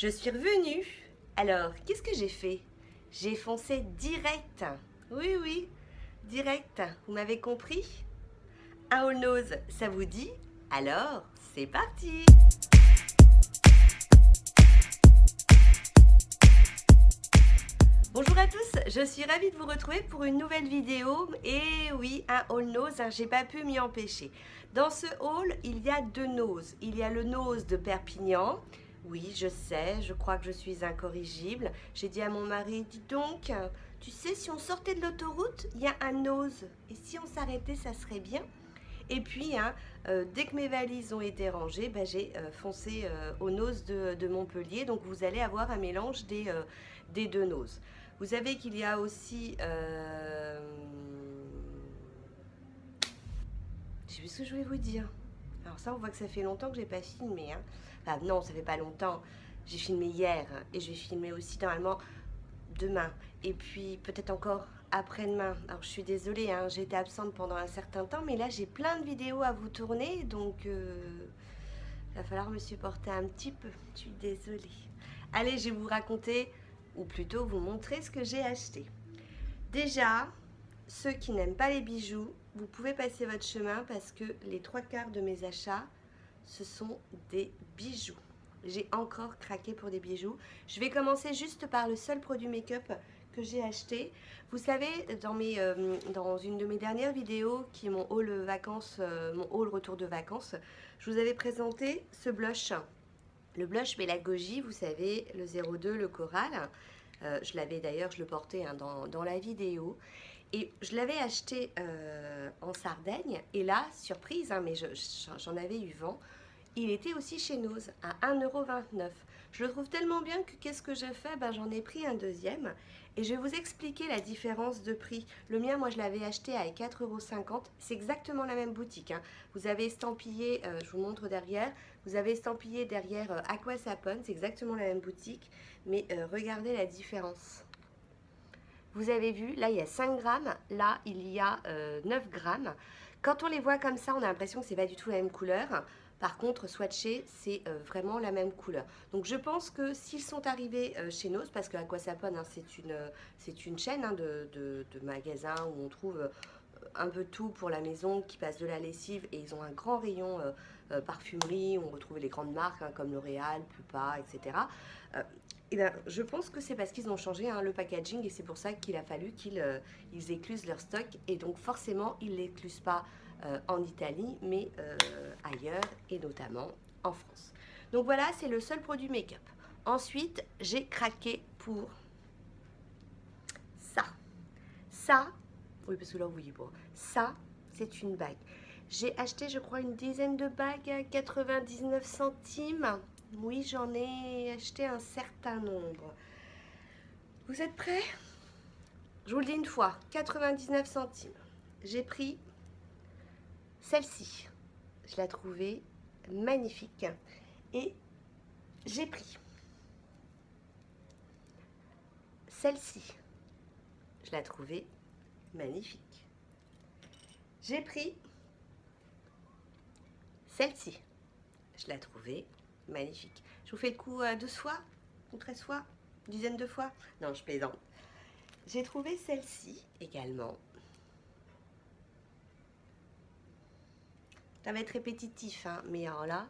Je suis revenue. Alors, qu'est-ce que j'ai fait? J'ai foncé direct. Oui, oui, direct. Vous m'avez compris? Un all nose, ça vous dit? Alors, c'est parti! Bonjour à tous, je suis ravie de vous retrouver pour une nouvelle vidéo. Et oui, un haul nose, j'ai pas pu m'y empêcher. Dans ce haul, il y a deux noses. Il y a le nose de Perpignan. Oui, je sais, je crois que je suis incorrigible. J'ai dit à mon mari, dis donc, tu sais, si on sortait de l'autoroute, il y a un nose. Et si on s'arrêtait, ça serait bien. Et puis, dès que mes valises ont été rangées, j'ai foncé au nose de Montpellier. Donc, vous allez avoir un mélange des deux noses. Vous savez qu'il y a aussi... je sais plus ce que je voulais vous dire. Alors ça, on voit que ça fait longtemps que j'ai pas filmé. Enfin, non, ça fait pas longtemps. J'ai filmé hier et je vais filmer aussi normalement demain. Et puis peut-être encore après-demain. Alors je suis désolée, j'ai été absente pendant un certain temps, mais là j'ai plein de vidéos à vous tourner, donc il va falloir me supporter un petit peu. Je suis désolée. Allez, je vais vous raconter, ou plutôt vous montrer ce que j'ai acheté. Déjà, ceux qui n'aiment pas les bijoux, vous pouvez passer votre chemin parce que les trois quarts de mes achats, ce sont des bijoux. J'ai encore craqué pour des bijoux. Je vais commencer juste par le seul produit make-up que j'ai acheté. Vous savez, dans une de mes dernières vidéos, qui est mon haul vacances, mon haul retour de vacances, je vous avais présenté ce blush. Le blush Bella Goji, vous savez, le 02, le coral. Je l'avais d'ailleurs, je le portais dans la vidéo. Et je l'avais acheté en Sardaigne. Et là, surprise, mais j'en avais eu vent. Il était aussi chez Nose à 1,29 €. Je le trouve tellement bien que qu'est-ce que j'ai fait? J'en ai pris un deuxième. Et je vais vous expliquer la différence de prix. Le mien, moi, je l'avais acheté à 4,50 €. C'est exactement la même boutique. Vous avez estampillé, je vous montre derrière, vous avez estampillé derrière Aquasapon. C'est exactement la même boutique. Mais regardez la différence. Vous avez vu, là il y a 5 grammes, là il y a 9 grammes. Quand on les voit comme ça, on a l'impression que c'est pas du tout la même couleur. Par contre, swatché, c'est vraiment la même couleur. Donc je pense que s'ils sont arrivés chez Nose, parce que Aquasapon, c'est une chaîne de magasins où on trouve un peu tout pour la maison, qui passe de la lessive, et ils ont un grand rayon parfumerie, on retrouve les grandes marques comme L'Oréal, Pupa, etc. Et bien, je pense que c'est parce qu'ils ont changé le packaging, et c'est pour ça qu'il a fallu qu'ils éclusent leur stock, et donc forcément ils ne l'éclusent pas en Italie, mais ailleurs, et notamment en France. Donc voilà, c'est le seul produit make-up. Ensuite, j'ai craqué pour ça. Ça, oui, parce que là, vous voyez pas. Ça, c'est une bague. J'ai acheté, je crois, une dizaine de bagues à 99 centimes. Oui, j'en ai acheté un certain nombre. Vous êtes prêts? Je vous le dis une fois, 99 centimes. J'ai pris celle-ci. Je la trouvais magnifique. Et j'ai pris celle-ci. Je la trouvais magnifique. J'ai pris celle-ci. Je la trouvais magnifique. Je vous fais le coup 12 fois ou 13 fois, une dizaine de fois. Non, je plaisante. J'ai trouvé celle-ci également. Ça va être répétitif, mais alors là,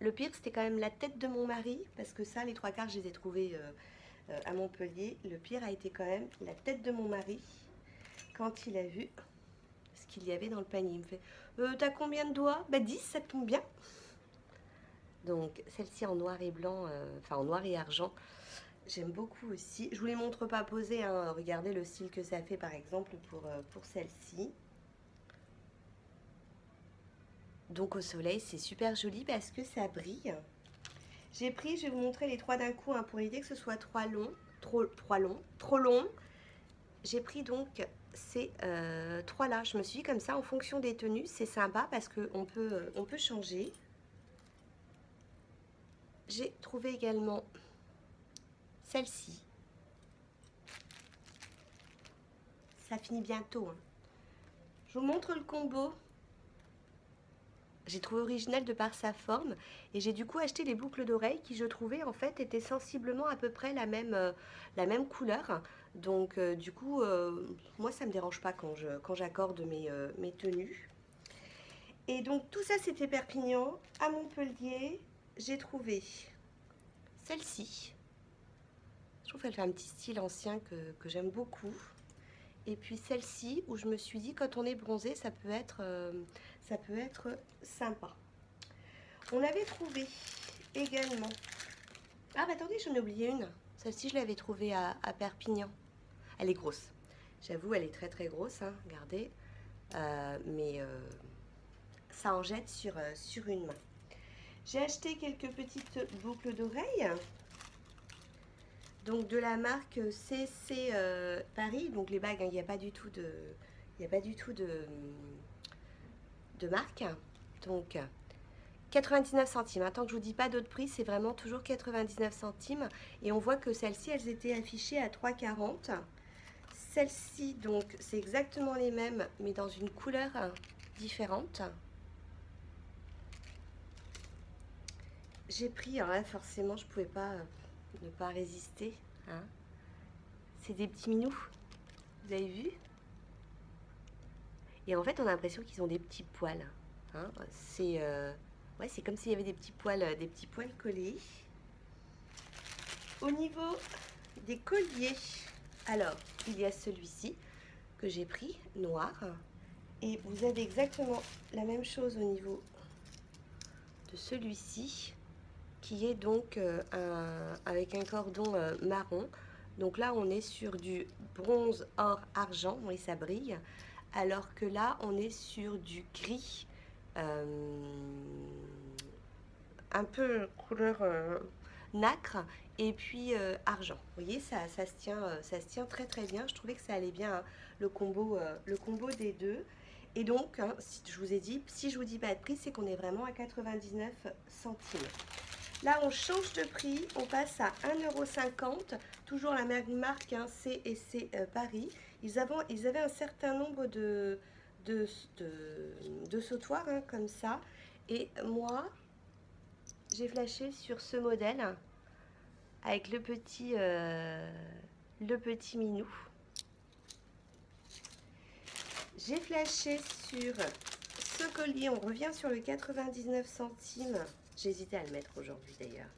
le pire, c'était quand même la tête de mon mari, parce que ça, les trois quarts, je les ai trouvés à Montpellier. Le pire a été quand même la tête de mon mari, quand il a vu ce qu'il y avait dans le panier. Il me fait, t'as combien de doigts? 10, ça tombe bien. Donc, celle-ci en noir et blanc, enfin en noir et argent, j'aime beaucoup aussi. Je vous les montre pas posées, regardez le style que ça fait par exemple pour celle-ci. Donc au soleil, c'est super joli parce que ça brille. J'ai pris, je vais vous montrer les trois d'un coup pour éviter que ce soit trop long. J'ai pris donc ces trois-là. Je me suis dit comme ça, en fonction des tenues, c'est sympa parce qu'on peut changer. J'ai trouvé également celle-ci. Ça finit bientôt. Je vous montre le combo. J'ai trouvé original de par sa forme et j'ai du coup acheté les boucles d'oreilles qui je trouvais en fait étaient sensiblement à peu près la même couleur. Donc du coup, moi ça me dérange pas quand j'accorde mes tenues. Et donc tout ça c'était Perpignan. À Montpellier, j'ai trouvé celle-ci. Je trouve qu'elle fait un petit style ancien que j'aime beaucoup. Et puis celle-ci où je me suis dit quand on est bronzé ça peut être sympa. On avait trouvé également... Ah bah attendez, j'en ai oublié une. Celle-ci je l'avais trouvée à Perpignan. Elle est grosse. J'avoue elle est très très grosse, hein, regardez. Mais ça en jette sur une main. J'ai acheté quelques petites boucles d'oreilles. Donc de la marque CC Paris. Donc les bagues, hein, il n'y a pas du tout de marque. Donc 99 centimes. Tant que je vous dis pas d'autre prix, c'est vraiment toujours 99 centimes. Et on voit que celles-ci, elles étaient affichées à 3,40. Celles-ci, donc, c'est exactement les mêmes, mais dans une couleur différente. J'ai pris, alors là, forcément, je pouvais pas ne pas résister. Hein. C'est des petits minous. Vous avez vu? Et en fait, on a l'impression qu'ils ont des petits poils. Hein. Ouais, c'est comme s'il y avait des petits poils collés. Au niveau des colliers, alors, il y a celui-ci que j'ai pris, noir. Et vous avez exactement la même chose au niveau de celui-ci, qui est donc avec un cordon marron. Donc là, on est sur du bronze, or, argent. Oui, ça brille. Alors que là, on est sur du gris. Un peu couleur nacre et puis argent. Vous voyez, ça se tient très très bien. Je trouvais que ça allait bien, hein, le combo des deux. Et donc, hein, si je vous ai dit, si je vous dis pas de prix, c'est qu'on est vraiment à 99 centimes. Là, on change de prix, on passe à 1,50 €, toujours la même marque, hein, C&C Paris. Ils avaient un certain nombre de sautoirs, hein, comme ça. Et moi, j'ai flashé sur ce modèle avec le petit minou. J'ai flashé sur ce collier, on revient sur le 99 centimes. J'hésitais à le mettre aujourd'hui d'ailleurs.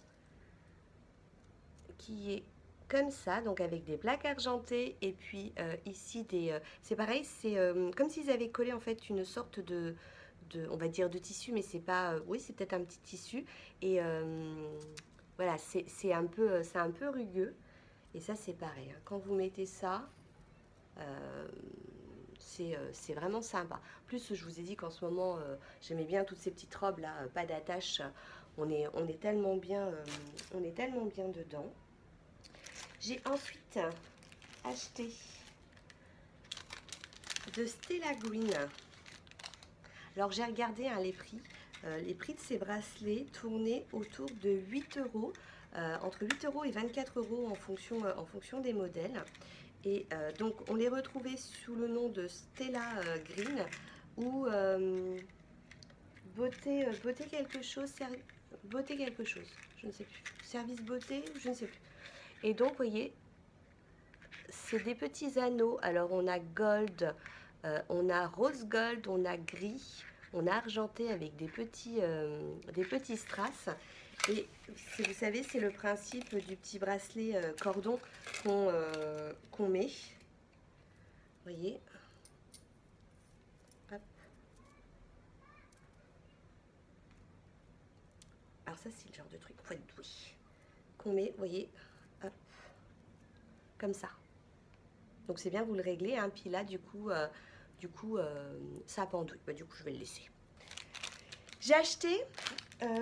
Qui est comme ça, donc avec des plaques argentées et puis ici c'est pareil, c'est comme s'ils avaient collé en fait une sorte on va dire de tissu, mais c'est pas, oui c'est peut-être un petit tissu et voilà, c'est un peu rugueux et ça c'est pareil, hein. Quand vous mettez ça, c'est vraiment sympa. En plus, je vous ai dit qu'en ce moment, j'aimais bien toutes ces petites robes là, pas d'attache. On est tellement bien, dedans. J'ai ensuite acheté de Stella Green. Alors j'ai regardé, hein, les prix. Les prix de ces bracelets tournaient autour de 8 €, entre 8 € et 24 € en fonction des modèles. Et donc on les retrouvait sous le nom de Stella Green ou beauté quelque chose, je ne sais plus, service beauté, je ne sais plus. Et donc vous voyez, c'est des petits anneaux. Alors on a gold, on a rose gold, on a gris, on a argenté avec des petits strass. Et vous savez, c'est le principe du petit bracelet cordon qu'on met. Vous voyez. Hop. Alors ça, c'est le genre de truc, faut être doué. Qu'on met, vous voyez, hop, comme ça. Donc c'est bien, vous le réglez, hein, puis là, du coup, ça pendouille. Bah, du coup, je vais le laisser. J'ai acheté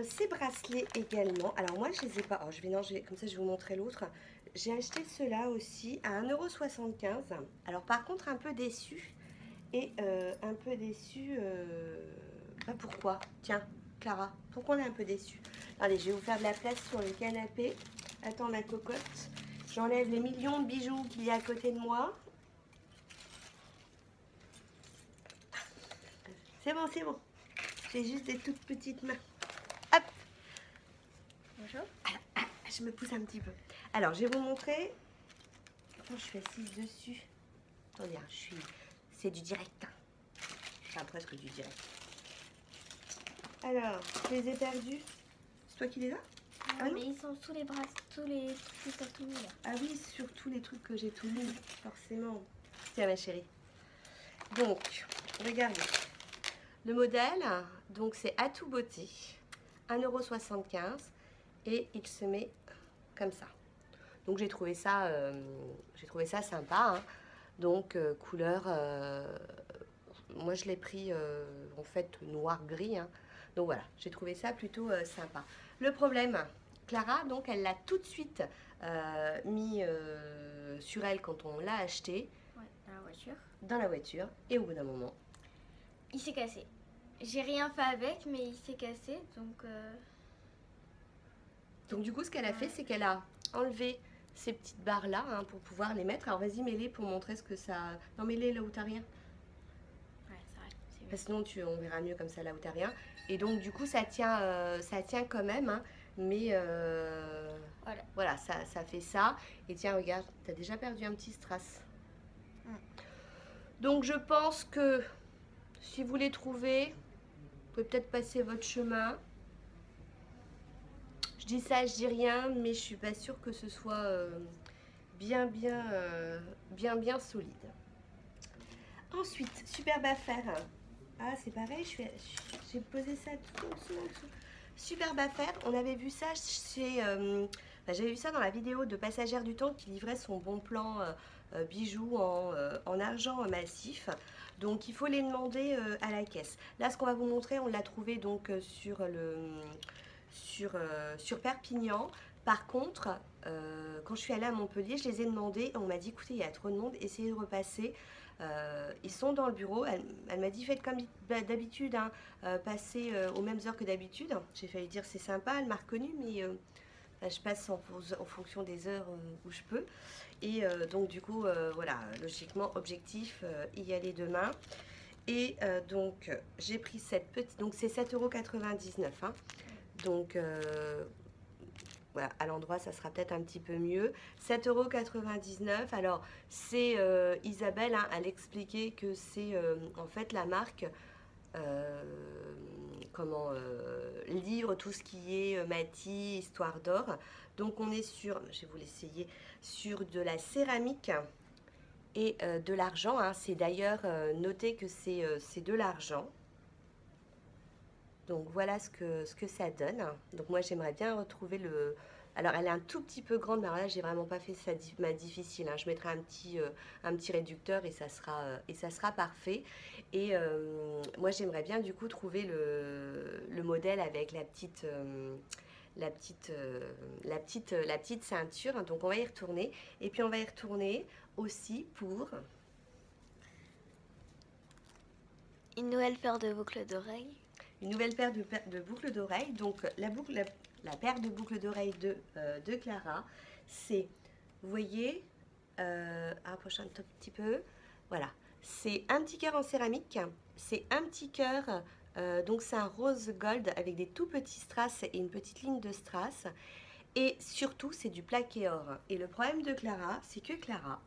ces bracelets également. Alors moi, je les ai pas. Alors, comme ça, je vais vous montrer l'autre. J'ai acheté ceux-là aussi à 1,75 €. Alors par contre, un peu déçu. Et un peu déçu. Bah, pourquoi? Tiens, Clara, pourquoi on est un peu déçu? Allez, je vais vous faire de la place sur le canapé. Attends, ma cocotte. J'enlève les millions de bijoux qu'il y a à côté de moi. C'est bon, c'est bon. J'ai juste des toutes petites mains. Hop. Bonjour. Alors, je me pousse un petit peu. Alors, je vais vous montrer. Attends, je suis assise dessus. Attendez, c'est du direct. Enfin, presque du direct. Alors, je les ai perdus. C'est toi qui les as? Ah, mais ils sont sous les bras, tous les trucs que t'as tout mis là. Ah oui, surtout les trucs que j'ai tout mis, forcément. Tiens, ma chérie. Donc, regardez. Le modèle, donc c'est À tout beauté, 1,75 € et il se met comme ça. Donc j'ai trouvé ça sympa. Hein. Donc couleur, moi je l'ai pris en fait noir-gris. Hein. Donc voilà, j'ai trouvé ça plutôt sympa. Le problème, Clara, donc elle l'a tout de suite mis sur elle quand on l'a acheté. Ouais, dans la voiture. Dans la voiture, et au bout d'un moment, il s'est cassé. J'ai rien fait avec, mais il s'est cassé, donc... Donc du coup, ce qu'elle a fait, c'est qu'elle a enlevé ces petites barres-là hein, pour pouvoir les mettre. Alors vas-y, mets-les pour montrer ce que ça... Non, mets-les là où t'as rien. Ouais, c'est vrai. Parce que sinon, on verra mieux comme ça là où t'as rien. Et donc du coup, ça tient quand même. Hein, mais voilà, ça fait ça. Et tiens, regarde, t'as déjà perdu un petit strass. Donc je pense que si vous les trouvez, vous pouvez peut-être passer votre chemin. Je dis ça, je dis rien, mais je suis pas sûre que ce soit bien solide. Ensuite, superbe affaire. Ah, c'est pareil, j'ai posé ça tout en dessous. Superbe affaire, on avait vu ça chez... j'avais vu ça dans la vidéo de Passagère du Temps qui livrait son bon plan bijoux en argent massif. Donc il faut les demander à la caisse. Là, ce qu'on va vous montrer, on l'a trouvé donc sur Perpignan. Par contre, quand je suis allée à Montpellier, je les ai demandés. On m'a dit, écoutez, il y a trop de monde, essayez de repasser. Ils sont dans le bureau. Elle m'a dit, faites comme d'habitude, hein, passez aux mêmes heures que d'habitude. J'ai failli dire, c'est sympa, elle m'a reconnue, mais je passe en fonction des heures où je peux. Et donc, du coup, voilà, logiquement, objectif, y aller demain. Et donc, j'ai pris cette petite... Donc, c'est 7,99 €. Hein. Donc, voilà, à l'endroit, ça sera peut-être un petit peu mieux. 7,99 €. Alors, c'est Isabelle, hein, elle expliquait que c'est en fait la marque livre tout ce qui est Mathis, Histoire d'Or. Donc, on est sur, je vais vous l'essayer, sur de la céramique et de l'argent. Hein. C'est d'ailleurs noté que c'est de l'argent. Donc voilà ce que ça donne. Donc moi j'aimerais bien retrouver le... Alors elle est un tout petit peu grande, mais alors là j'ai vraiment pas fait ça difficile. Hein. Je mettrai un petit réducteur et ça sera parfait. Et moi j'aimerais bien du coup trouver le modèle avec la petite ceinture. Donc on va y retourner. Et puis on va y retourner aussi pour... une nouvelle paire de boucles d'oreilles. Une nouvelle paire de boucles d'oreilles. Donc la paire de boucles d'oreilles de Clara, c'est, vous voyez, rapproche un tout petit peu, voilà, c'est un petit cœur en céramique, c'est un petit cœur, donc c'est un rose gold avec des tout petits strass et une petite ligne de strass, et surtout c'est du plaqué or. Et le problème de Clara, c'est que Clara,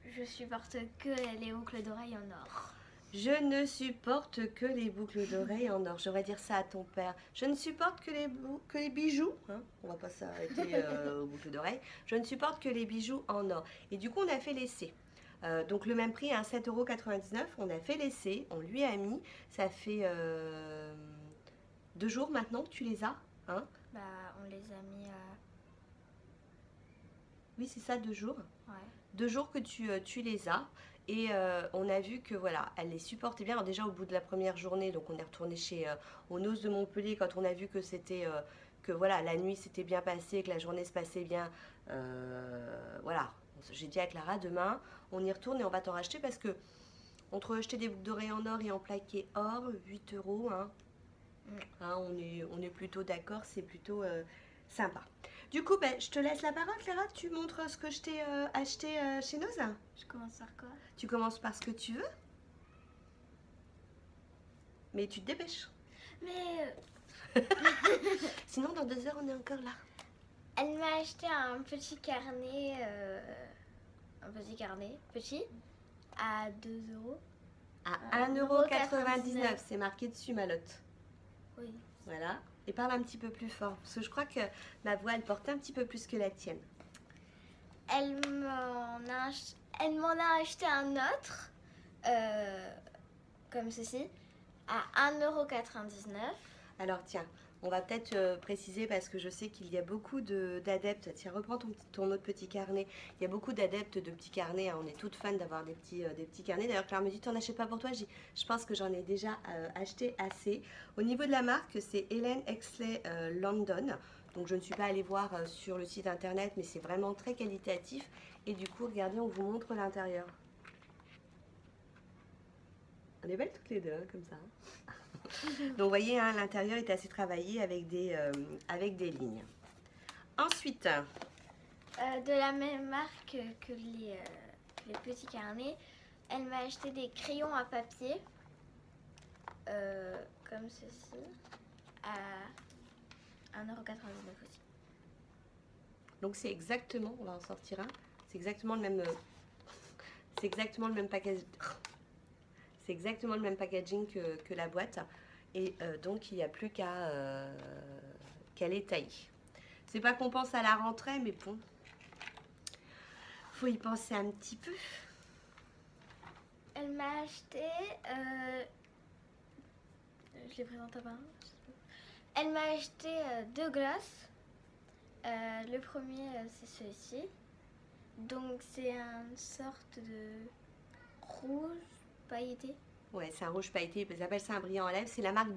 je supporte que les boucles d'oreilles en or. Je ne supporte que les boucles d'oreilles en or. J'aurais dire ça à ton père. Je ne supporte que les bijoux. Hein, on va pas s'arrêter aux boucles d'oreilles. Je ne supporte que les bijoux en or. Et du coup, on a fait l'essai. Donc le même prix, hein, 7,99 €. On a fait l'essai. On lui a mis. Ça fait 2 jours maintenant que tu les as. Hein. Bah, on les a mis à... Oui, c'est ça, 2 jours. Ouais. 2 jours que tu les as. Et on a vu que voilà, elle les supportait bien. Alors déjà au bout de la première journée, donc on est retourné chez aux Noces de Montpellier quand on a vu que c'était que voilà, la nuit s'était bien passée, que la journée se passait bien. Voilà, j'ai dit à Clara, demain on y retourne et on va t'en racheter parce que entre acheter des boucles d'oreilles en or et en plaqué or, 8 €. Hein, hein, on est plutôt d'accord, c'est plutôt sympa. Du coup, ben, je te laisse la parole, Clara. Tu montres ce que je t'ai acheté chez Noces. Je commence par quoi? Tu commences par ce que tu veux. Mais tu te dépêches. Mais Sinon, dans 2 heures, on est encore là. elle m'a acheté un petit carnet, petit, à 2 euros. À 1,99 €, c'est marqué dessus, Malotte. Oui. Voilà. Et parle un petit peu plus fort, parce que je crois que ma voix, elle porte un petit peu plus que la tienne. Elle m'en a acheté un autre, comme ceci, à 1,99 €. Alors tiens, on va peut-être préciser parce que je sais qu'il y a beaucoup d'adeptes. Tiens, reprends ton autre petit carnet. Il y a beaucoup d'adeptes de petits carnets, hein. On est toutes fans d'avoir des petits carnets. D'ailleurs, Claire me dit, t'en achètes pas pour toi? Je pense que j'en ai déjà acheté assez. Au niveau de la marque, c'est Helen Exley London. Donc je ne suis pas allée voir sur le site internet, mais c'est vraiment très qualitatif. Et du coup, regardez, on vous montre l'intérieur. On est belles toutes les deux, hein, comme ça. Donc vous voyez, hein, l'intérieur est assez travaillé avec des lignes. Ensuite, De la même marque que les petits carnets, elle m'a acheté des crayons à papier, comme ceci, à 1,99 € aussi. donc c'est exactement, on va en sortir un, c'est exactement le même, c'est exactement le même packaging, c'est exactement le même packaging que la boîte. Et donc il n'y a plus qu'à les tailler. C'est pas qu'on pense à la rentrée, mais bon, faut y penser un petit peu. Elle m'a acheté, je les présente à part. Elle m'a acheté 2 glaces. Le premier, c'est celui-ci. Donc c'est une sorte de rouge pailleté. Ouais, c'est un rouge pailleté, ils appellent ça un brillant à lèvres. C'est la marque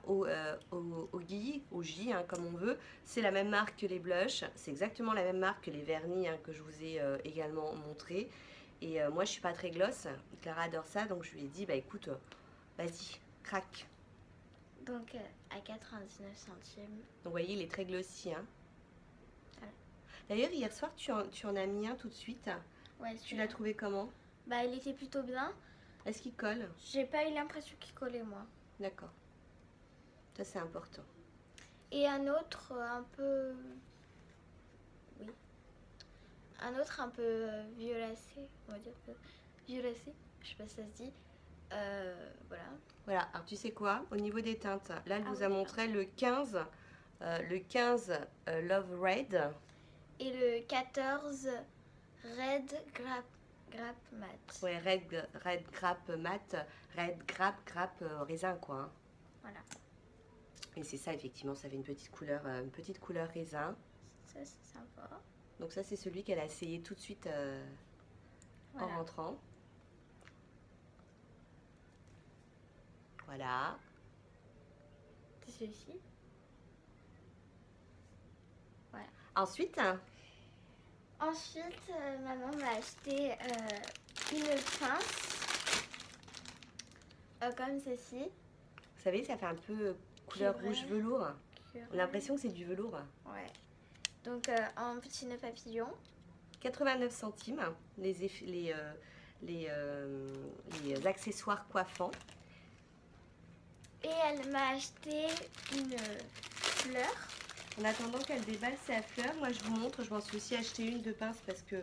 au J, hein, comme on veut. C'est la même marque que les blushs. C'est exactement la même marque que les vernis, hein, que je vous ai également montré. Et moi, je suis pas très gloss. Clara adore ça, donc je lui ai dit, bah écoute, vas-y, craque. Donc à 99 centimes. Donc vous voyez, il est très glossy. Hein. Voilà. D'ailleurs, hier soir, tu en as mis un tout de suite. Ouais, tu l'as trouvé comment? Bah, il était plutôt bien. Est-ce qu'il colle? J'ai pas eu l'impression qu'il collait, moi. D'accord. Ça, c'est important. Et un autre un peu... Oui. Un autre un peu violacé, on va dire que violacé, je sais pas si ça se dit. Voilà. Voilà, alors tu sais quoi? Au niveau des teintes, là, elle vous a oui. montré le 15 Love Red. Et le 14 Red Grape Mat. Ouais, red grape mat, red grape raisin, quoi. Hein. Voilà. Et c'est ça, effectivement, ça fait une petite couleur raisin. Ça, c'est sympa. Donc ça, c'est celui qu'elle a essayé tout de suite voilà. En rentrant. Voilà. C'est celui-ci. Voilà. Ensuite, maman m'a acheté une pince comme ceci. Vous savez, ça fait un peu couleur rouge velours. On a l'impression que c'est du velours. Ouais. Donc en petit nœud papillon. 89 centimes, les accessoires coiffants. Et elle m'a acheté une fleur. En attendant qu'elle déballe sa fleur, moi je vous montre, je m'en suis aussi acheté une de pince parce que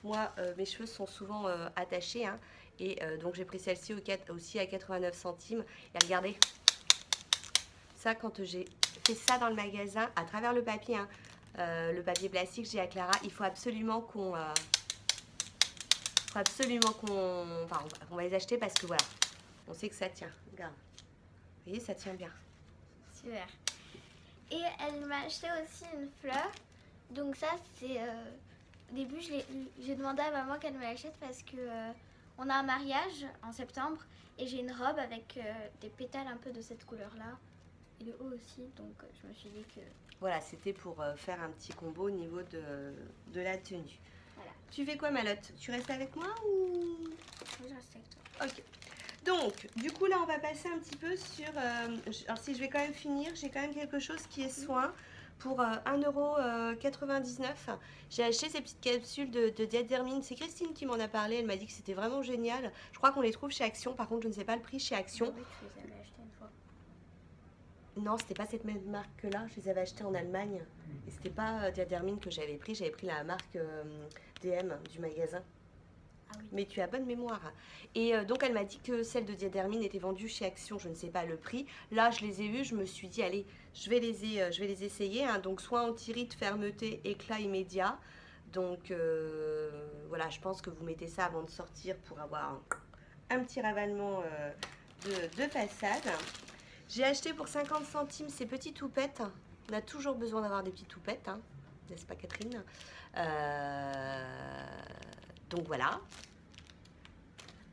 moi mes cheveux sont souvent attachés. Hein, et donc j'ai pris celle-ci aussi à 89 centimes. Et regardez, ça quand j'ai fait ça dans le magasin, à travers le papier, hein, le papier plastique, j'ai à Clara, il faut absolument qu'on... Enfin, on va les acheter parce que voilà, on sait que ça tient. Regarde. Vous voyez, ça tient bien. Super. Et elle m'a acheté aussi une fleur. Donc ça, c'est... au début, j'ai demandé à maman qu'elle me l'achète parce que on a un mariage en septembre et j'ai une robe avec des pétales un peu de cette couleur-là. Et le haut aussi, donc je me suis dit que... Voilà, c'était pour faire un petit combo au niveau de la tenue. Voilà. Tu fais quoi, Malotte? Tu restes avec moi ou... Je reste avec toi. Ok. Donc, du coup, là, on va passer un petit peu sur... alors, si je vais quand même finir, j'ai quand même quelque chose qui est soin pour 1,99 €. J'ai acheté ces petites capsules de Diadermine. C'est Christine qui m'en a parlé. Elle m'a dit que c'était vraiment génial. Je crois qu'on les trouve chez Action. Par contre, je ne sais pas le prix chez Action. Oui, tu les avais achetées une fois. Non, c'était pas cette même marque que là. Je les avais achetées en Allemagne. Et c'était pas Diadermine que j'avais pris. J'avais pris la marque DM du magasin. Ah oui. Mais tu as bonne mémoire. Et donc elle m'a dit que celle de Diadermine était vendue chez Action, je ne sais pas le prix. Là je les ai vues, je me suis dit allez, je vais les essayer. Hein. Donc soit anti-rides, fermeté, éclat immédiat. Donc voilà, je pense que vous mettez ça avant de sortir pour avoir un petit ravalement de façade. J'ai acheté pour 50 centimes ces petites toupettes. On a toujours besoin d'avoir des petites toupettes, hein. N'est-ce pas Catherine? Donc voilà.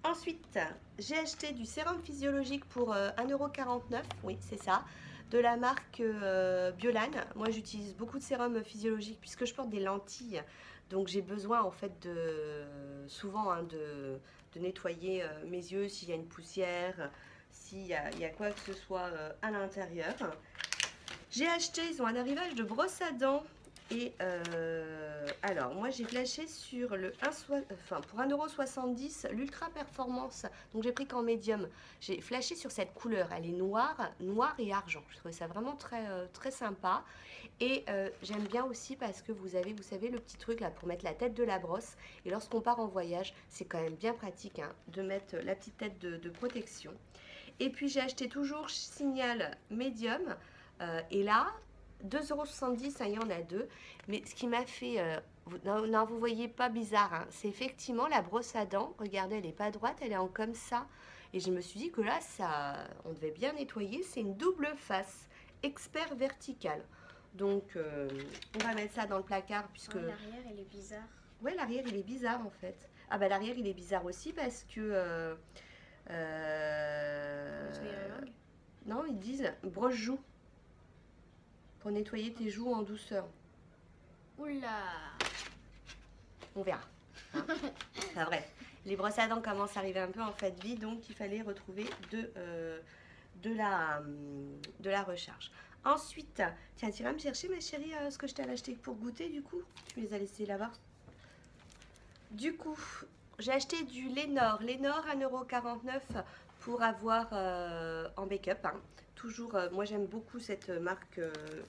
Ensuite, j'ai acheté du sérum physiologique pour 1,49 €. Oui, c'est ça. De la marque Biolan. Moi, j'utilise beaucoup de sérum physiologique puisque je porte des lentilles. Donc, j'ai besoin en fait souvent de nettoyer mes yeux s'il y a une poussière, s'il y a quoi que ce soit à l'intérieur. J'ai acheté, ils ont un arrivage de brosse à dents. Et alors, moi j'ai flashé sur le pour 1,70 € l'Ultra Performance. Donc j'ai pris qu'en médium. J'ai flashé sur cette couleur. Elle est noire et argent. Je trouvais ça vraiment très sympa. Et j'aime bien aussi parce que vous avez, vous savez, le petit truc là pour mettre la tête de la brosse. Et lorsqu'on part en voyage, c'est quand même bien pratique hein, de mettre la petite tête de protection. Et puis j'ai acheté toujours Signal médium. Et là, 2,70 €, hein, il y en a deux. Mais ce qui m'a fait... non, vous voyez pas bizarre, hein, c'est effectivement la brosse à dents. Regardez, elle n'est pas droite, elle est en comme ça. Et je me suis dit que là, on devait bien nettoyer. C'est une double face, expert vertical. Donc, on va mettre ça dans le placard puisque... Ouais, l'arrière, elle est bizarre. Ouais, l'arrière, il est bizarre en fait. Ah bah l'arrière, il est bizarre aussi parce que... non, ils disent broche-joue. Pour nettoyer tes joues en douceur. Oula! On verra. Hein. Enfin, bref, les brosses à dents commencent à arriver un peu en fin de vie, donc il fallait retrouver de la recharge. Ensuite, tiens, tu iras me chercher ma chérie ce que je t'avais acheté pour goûter du coup. Tu les as laissés là-bas. Du coup, j'ai acheté du Lénor. Lénor 1,49 € pour avoir en make-up. Hein. Toujours, moi j'aime beaucoup cette marque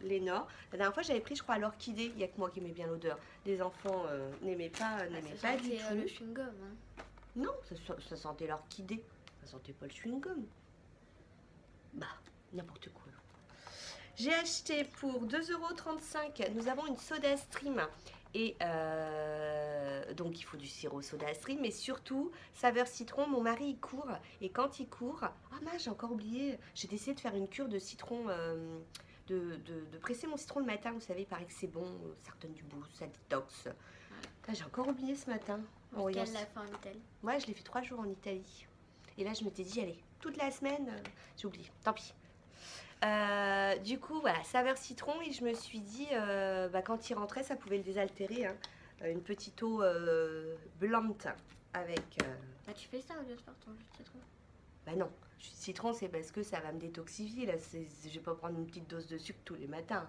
Lénor. La dernière fois j'avais pris je crois l'orchidée, il n'y a que moi qui aimais bien l'odeur. Les enfants n'aimaient pas du tout. Le chewing-gum. Hein. Non, ça sentait l'orchidée, ça sentait pas le chewing-gum. Bah, n'importe quoi. J'ai acheté pour 2,35 €, nous avons une Soda Stream. Et donc il faut du sirop Soda Stream, mais surtout saveur citron. Mon mari il court et quand il court, ah mince j'ai encore oublié, j'ai décidé de faire une cure de citron, de presser mon citron le matin. Vous savez, il paraît que c'est bon, ça redonne du boost, ça détox. J'ai encore oublié ce matin. Elle l'a fait en Italie. Ouais, je l'ai fait 3 jours en Italie. Et là je m'étais dit allez, toute la semaine, j'ai oublié, tant pis. Du coup voilà, saveur citron, et je me suis dit quand il rentrait ça pouvait le désaltérer hein. Une petite eau blanche avec Bah tu fais ça au lieu de faire ton jus de citron. Bah non, jus de citron c'est parce que ça va me détoxifier là, je vais pas prendre une petite dose de sucre tous les matins.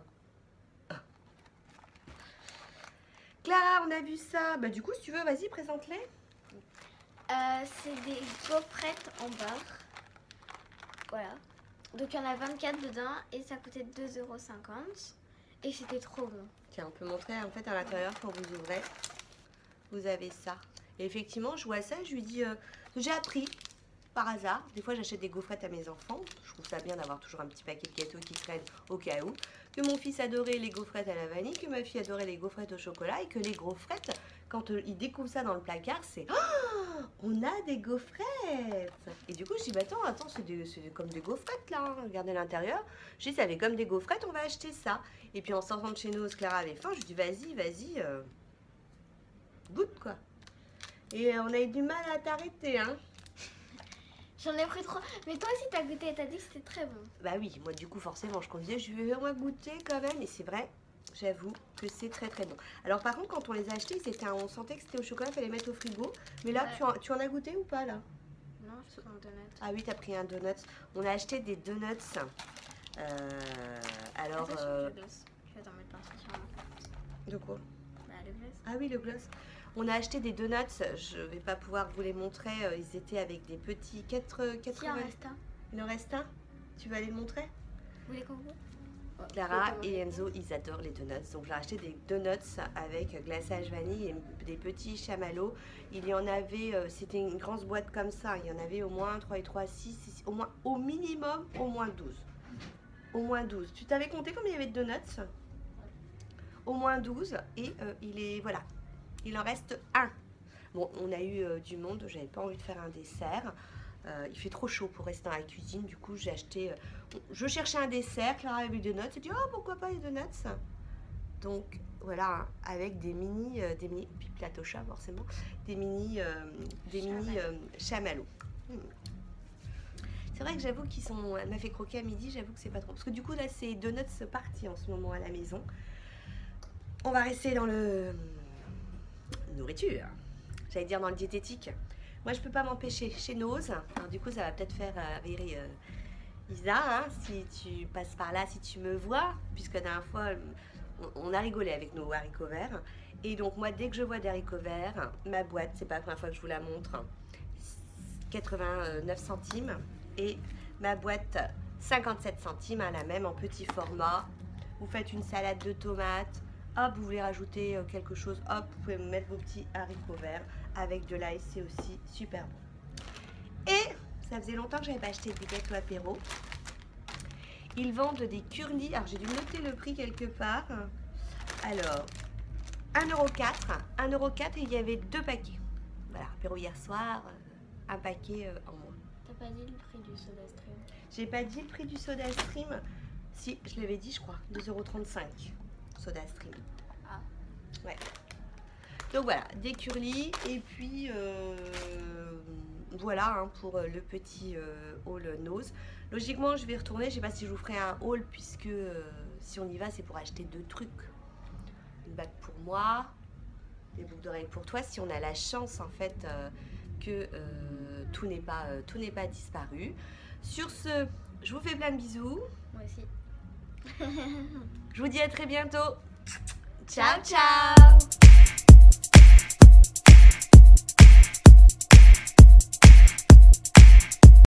Clara, on a vu ça, bah du coup si tu veux vas-y présente-les. C'est des gaufrettes en beurre. Voilà. Donc il y en a 24 dedans et ça coûtait 2,50 € et c'était trop bon. Tiens, on peut montrer en fait à l'intérieur quand vous ouvrez. Vous avez ça. Et effectivement, je vois ça, je lui dis, j'ai appris par hasard. Des fois, j'achète des gaufrettes à mes enfants. Je trouve ça bien d'avoir toujours un petit paquet de gâteaux qui traînent au cas où. Que mon fils adorait les gaufrettes à la vanille, que ma fille adorait les gaufrettes au chocolat et que les gaufrettes, quand il découvre ça dans le placard, c'est oh, on a des gaufrettes. Et du coup, je dis bah attends, c'est comme des gaufrettes là. Hein. Regardez l'intérieur. Je dis ça avait comme des gaufrettes, on va acheter ça. Et puis en sortant de chez nous, Clara avait faim. Je lui dis vas-y, goûte quoi. Et on a eu du mal à t'arrêter, hein. J'en ai pris trop. Mais toi aussi, t'as goûté et t'as dit que c'était très bon. Bah oui, moi du coup, forcément, je conduisais, je vais au moins goûter quand même. Et c'est vrai, j'avoue que c'est très bon. Alors par contre, quand on les a achetés, on sentait que c'était au chocolat, il fallait mettre au frigo. Mais là, ouais. tu en as goûté ou pas là? Non, je prends un donut. Ah oui, t'as pris un donut. On a acheté des donuts. Alors... Je vais t'en mettre De quoi? Bah, le gloss. Ah oui, le gloss. On a acheté des donuts, je vais pas pouvoir vous les montrer, ils étaient avec des petits 80... Si, il en reste un. Il en reste un? Tu vas aller le montrer? Vous voulez qu'on vous? Clara et Enzo, ils adorent les donuts. Donc j'ai acheté des donuts avec glaçage vanille et des petits chamallows. Il y en avait, c'était une grosse boîte comme ça. Il y en avait au moins 3 et 3, 6, au moins, au minimum, au moins 12. Au moins 12. Tu t'avais compté combien il y avait de donuts? Au moins 12. Et voilà. Il en reste un. Bon, on a eu du monde. J'avais pas envie de faire un dessert. Il fait trop chaud pour rester dans la cuisine. Du coup, j'ai acheté... je cherchais un dessert. Clara avait des donuts. J'ai dit, oh, pourquoi pas les donuts? Donc, voilà, avec des mini... puis plateau chat, forcément. Des mini chamallows. C'est vrai que j'avoue qu'ils sont... Elle m'a fait croquer à midi. J'avoue que c'est pas trop. Parce que du coup, là, c'est donuts partis en ce moment à la maison. On va rester dans le... nourriture. J'allais dire dans le diététique. Moi, je peux pas m'empêcher chez Nose. Alors, du coup, ça va peut-être faire rire Isa, hein, si tu passes par là, si tu me vois, puisque la dernière fois, on a rigolé avec nos haricots verts. Et donc, moi, dès que je vois des haricots verts, ma boîte, c'est pas la première fois que je vous la montre, 89 centimes. Et ma boîte, 57 centimes, hein, la même en petit format. Vous faites une salade de tomates. Hop, vous voulez rajouter quelque chose, hop, vous pouvez mettre vos petits haricots verts avec de l'ail, c'est aussi super bon. Et ça faisait longtemps que j'avais pas acheté des gâteaux apéro. Ils vendent des curlis, alors j'ai dû noter le prix quelque part. Alors, 1,04 €, 1,04 € et il y avait 2 paquets. Voilà, apéro hier soir, un paquet en moins. T'as pas dit le prix du soda stream? J'ai pas dit le prix du soda stream. Si, je l'avais dit, je crois, 2,35 € soda stream. Ah. Ouais. Donc voilà, des curlis et puis voilà hein, pour le petit haul Nose. Logiquement, je vais retourner. Je sais pas si je vous ferai un haul puisque si on y va, c'est pour acheter 2 trucs. Une bague pour moi, des boucles d'oreilles pour toi. Si on a la chance en fait que tout n'est pas disparu. Sur ce, je vous fais plein de bisous. Moi aussi. Je vous dis à très bientôt. Ciao, ciao!